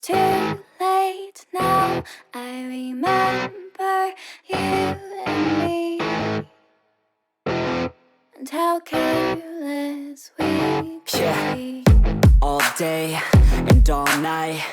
Too late now, I remember you and me, and how careless we could be. All day and all night,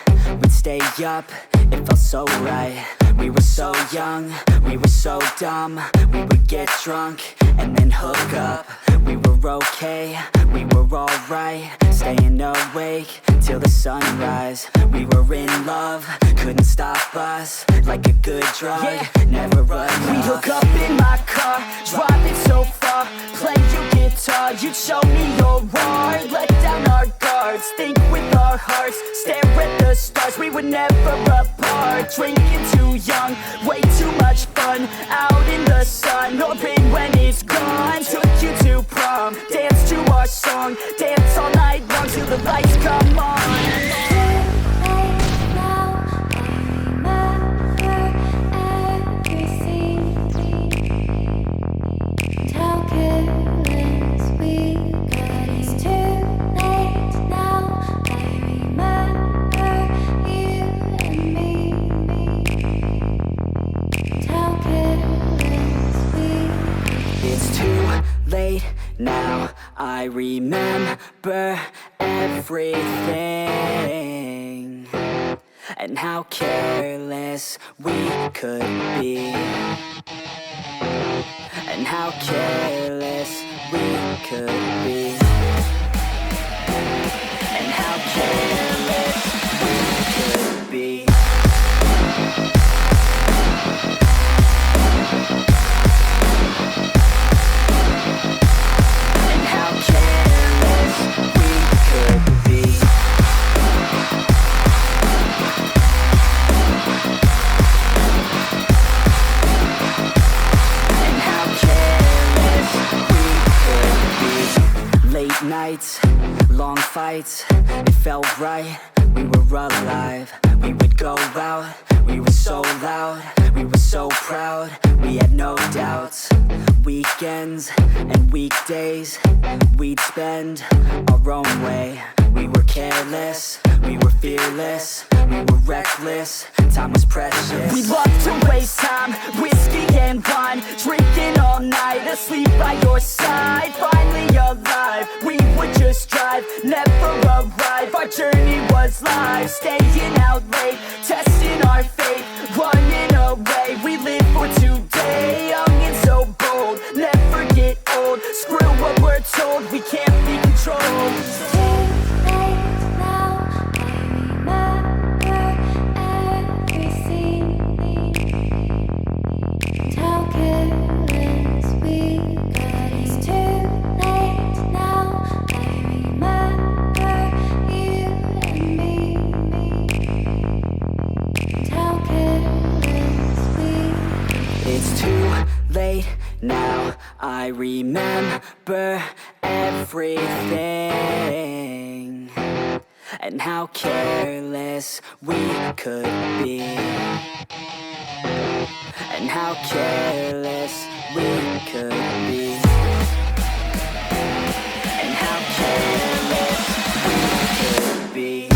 we'd stay up, it felt so right. We were so young, we were so dumb. We would get drunk and then hook up. We were okay, we were alright, staying awake till the sunrise. We were in love, couldn't stop us, like a good drug, never enough. We hook up in my car, driving so far, play your guitar, you'd show me your art. Let down our guards, think with our hearts, stare at the stars, we were never apart. Drinking too young, way too much fun, out in the sun, or rain when it's gone. Took you to prom, dance to our song, dance all night long till the lights come on. Late now, I remember everything, and how careless we could be, and how careless we could be, and how careless we could be. Late nights, long fights, it felt right, we were alive. We would go out, we were so loud, we were so proud, we had no doubts. Weekends and weekdays, we'd spend our own way. We were careless, we were fearless, we were reckless, time was precious. We loved to waste time, whiskey and wine, drinking all night, asleep by your side. Finally alive, we would just drive, never arrive. Our journey was live, staying out late, testing our fate, running away. We live for today, young and so bold, never get old. Screw what we're told, we can't be controlled. It's too late now, I remember everything, and how careless we could be, and how careless we could be, and how careless we could be.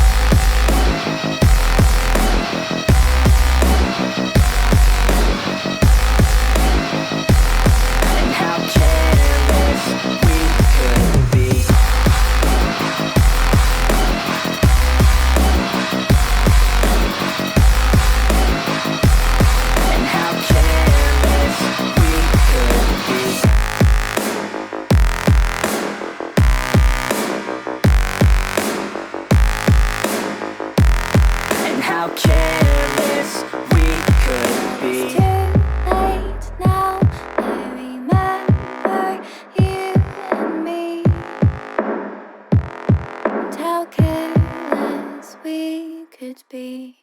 How careless we could be. It's too late now, I remember you and me, and how careless we could be.